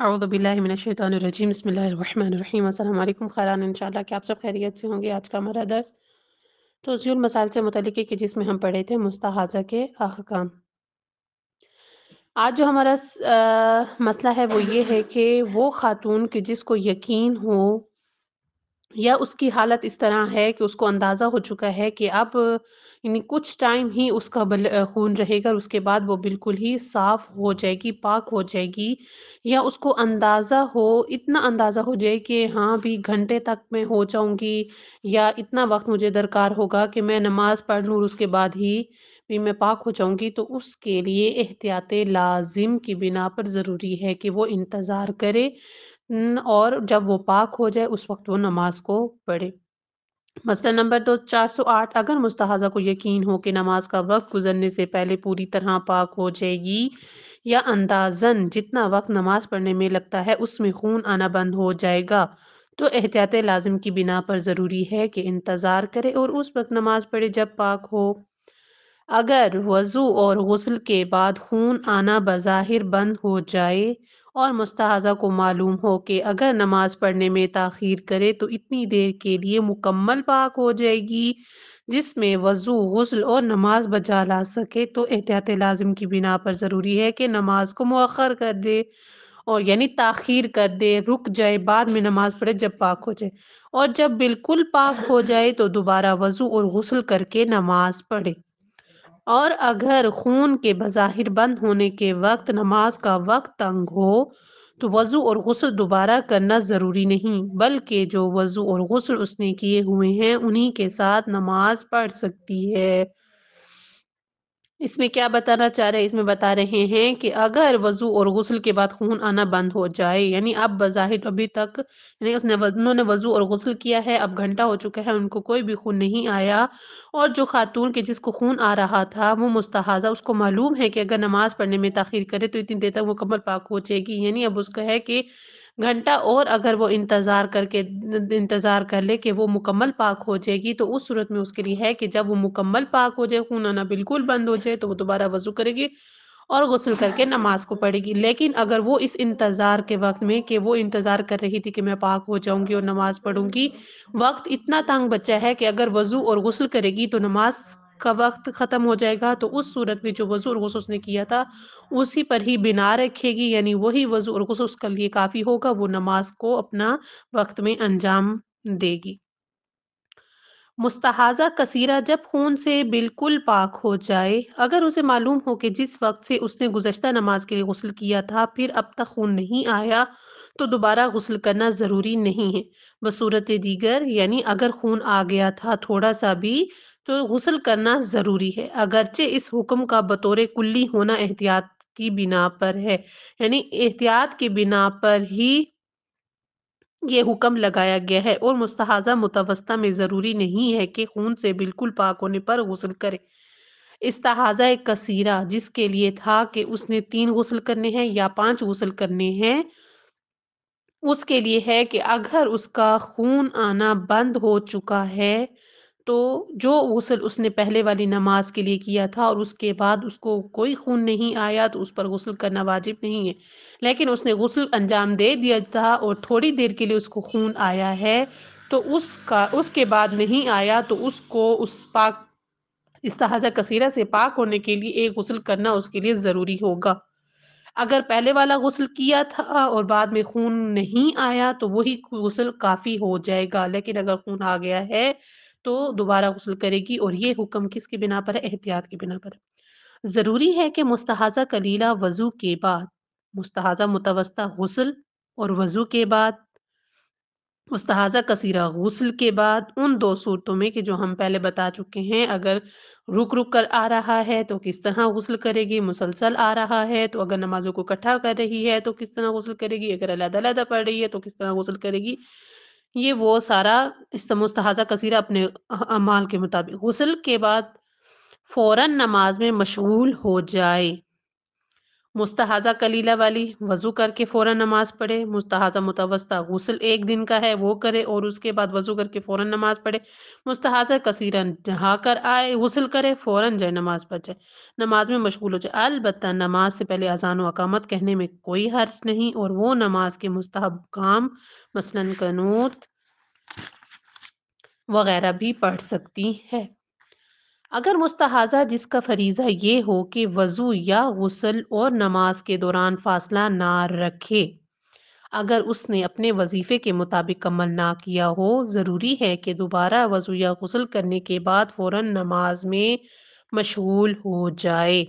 اعوذ باللہ من الشیطان الرجیم بسم اللہ الرحمن الرحیم السلام علیکم خیران انشاءاللہ کہ آپ سب خیریت سے ہوں گے۔ آج کا ہمارا درس توضیح المثال سے متعلق ہے کہ جس میں ہم پڑھے تھے مستحاضہ کے احکام۔ آج جو ہمارا مسئلہ ہے وہ یہ ہے کہ وہ خاتون کہ جس کو یقین ہو یا اس کی حالت اس طرح ہے کہ اس کو اندازہ ہو چکا ہے کہ اب یعنی کچھ ٹائم ہی اس کا خون رہے گا اور اس کے بعد وہ بالکل ہی صاف ہو جائے گی، پاک ہو جائے گی، یا اس کو اندازہ ہو، اتنا اندازہ ہو جائے کہ ہاں بھی گھنٹے تک میں ہو جاؤں گی یا اتنا وقت مجھے درکار ہوگا کہ میں نماز پڑھ لوں اور اس کے بعد ہی بھی میں پاک ہو جاؤں گی، تو اس کے لیے احتیاط لازم کی بنا پر ضروری ہے کہ وہ انتظار کرے اور جب وہ پاک ہو جائے اس وقت وہ نماز کو پڑھے۔ مسئلہ نمبر 2 408 اگر مستحاضہ کو یقین ہو کہ نماز کا وقت گزرنے سے پہلے پوری طرح پاک ہو جائے گی یا اندازن جتنا وقت نماز پڑھنے میں لگتا ہے اس میں خون آنا بند ہو جائے گا، تو احتیاط لازم کی بنا پر ضروری ہے کہ انتظار کرے اور اس وقت نماز پڑھے جب پاک ہو۔ اگر وضو اور غسل کے بعد خون آنا بظاہر بند ہو جائے اور مستحاضہ کو معلوم ہو کہ اگر نماز پڑھنے میں تاخیر کرے تو اتنی دیر کے لیے مکمل پاک ہو جائے گی جس میں وضو، غسل اور نماز بجا لا سکے، تو احتیاط لازم کی بنا پر ضروری ہے کہ نماز کو مؤخر کر دے اور یعنی تاخیر کر دے، رک جائے، بعد میں نماز پڑھے جب پاک ہو جائے، اور جب بالکل پاک ہو جائے تو دوبارہ وضو اور غسل کر کے نماز پڑھے۔ اور اگر خون کے بظاہر بند ہونے کے وقت نماز کا وقت تنگ ہو تو وضو اور غسل دوبارہ کرنا ضروری نہیں، بلکہ جو وضو اور غسل اس نے کیے ہوئے ہیں انہی کے ساتھ نماز پڑھ سکتی ہے۔ اس میں کیا بتانا چاہ رہے ہیں؟ اس میں بتا رہے ہیں کہ اگر وضو اور غسل کے بعد خون آنا بند ہو جائے، یعنی اب بظاہر ابھی تک یعنی انہوں نے وضو اور غسل کیا ہے، اب گھنٹہ ہو چکا ہے، ان کو کوئی بھی خون نہیں آیا، اور جو خاتون کے جس کو خون آ رہا تھا وہ مستحاضہ، اس کو معلوم ہے کہ اگر نماز پڑھنے میں تاخیر کرے تو اتنی دیر تک مکمل پاک ہو جائے گی، یعنی اب اس کا ہے کہ گھنٹہ اور اگر وہ انتظار کر لے کہ وہ مکمل پاک ہو جائے گی، تو اس صورت میں اس کے لیے ہے کہ جب وہ مکمل پاک ہو جائے، خون آنا بالکل بند ہو جائے، تو وہ دوبارہ وضو کرے گی اور غسل کر کے نماز کو پڑھے گی۔ لیکن اگر وہ اس انتظار کے وقت میں کہ وہ انتظار کر رہی تھی کہ میں پاک ہو جاؤں گی اور نماز پڑھوں گی، وقت اتنا تنگ بچا ہے کہ اگر وضو اور غسل کرے گی تو نماز کا وقت ختم ہو جائے گا، تو اس صورت میں جو وضو اور غسل اس نے کیا تھا اسی پر ہی بنا رکھے گی، یعنی وہی وضو اور غسل اس کے لیے کافی ہوگا، وہ نماز کو اپنا وقت میں انجام دے گی۔ مستحاضہ کثیرہ جب خون سے بالکل پاک ہو جائے، اگر اسے معلوم ہو کہ جس وقت سے اس نے گزشتہ نماز کے لیے غسل کیا تھا پھر اب تک خون نہیں آیا، تو دوبارہ غسل کرنا ضروری نہیں ہے۔ بصورت دیگر یعنی اگر خون آ گیا تھا تھوڑا سا بھی تو غسل کرنا ضروری ہے، اگرچہ اس حکم کا بطور کلی ہونا احتیاط کی بنا پر ہے، یعنی احتیاط کی بنا پر ہی یہ حکم لگایا گیا ہے، اور مستحاضہ متوسطہ میں ضروری نہیں ہے کہ خون سے بالکل پاک ہونے پر غسل کرے۔ استحاضہ کثیرہ جس کے لیے تھا کہ اس نے 3 غسل کرنے ہیں یا 5 غسل کرنے ہیں، اس کے لیے ہے کہ اگر اس کا خون آنا بند ہو چکا ہے تو جو غسل اس نے پہلے والی نماز کے لیے کیا تھا اور اس کے بعد اس کو کوئی خون نہیں آیا تو اس پر غسل کرنا واجب نہیں ہے، لیکن اس نے غسل انجام دے دیا تھا اور تھوڑی دیر کے لیے اس کو خون آیا ہے تو اس کے بعد نہیں آیا تو اس کو اس پاک استحاضہ کثیرہ سے پاک ہونے کے لیے ایک غسل کرنا اس کے لیے ضروری ہوگا۔ اگر پہلے والا غسل کیا تھا اور بعد میں خون نہیں آیا تو وہی غسل کافی ہو جائے گا، لیکن اگر خون آ گیا ہے تو دوبارہ غسل کرے گی، اور یہ حکم کس کی بنا پر ہے؟ احتیاط کی بنا پر ہے۔ ضروری ہے کہ مستحاضہ کلیلہ وضو کے بعد، مستحاضہ متوسطہ غسل اور وضو کے بعد، مستحاضہ کثیرہ غسل کے بعد، ان 2 صورتوں میں کہ جو ہم پہلے بتا چکے ہیں، اگر رک رک کر آ رہا ہے تو کس طرح غسل کرے گی، مسلسل آ رہا ہے تو اگر نمازوں کو اکٹھا کر رہی ہے تو کس طرح غسل کرے گی، اگر علیحدہ علیحدہ پڑھ رہی ہے تو کس طرح غسل کرے گی، یہ وہ سارا مستحاضہ کثیرہ اپنے اعمال کے مطابق غسل کے بعد فوراً نماز میں مشغول ہو جائے مستحاضہ کلیلہ والی وضو کر کے فوراً نماز پڑھے، مستحاضہ متوسطہ غسل ایک دن کا ہے وہ کرے اور اس کے بعد وضو کر کے فوراً نماز پڑھے، مستحاضہ کثیرن نہا کر آئے غسل کرے فوراً جائے نماز پڑھ جائے، نماز میں مشغول ہو جائے۔ البتہ نماز سے پہلے اذان و اقامت کہنے میں کوئی حرج نہیں، اور وہ نماز کے مستحب کام مثلاً قنوت وغیرہ بھی پڑھ سکتی ہے۔ اگر مستحاضہ جس کا فریضہ یہ ہو کہ وضو یا غسل اور نماز کے دوران فاصلہ نہ رکھے، اگر اس نے اپنے وظیفے کے مطابق عمل نہ کیا ہو، ضروری ہے کہ دوبارہ وضو یا غسل کرنے کے بعد فوراً نماز میں مشغول ہو جائے۔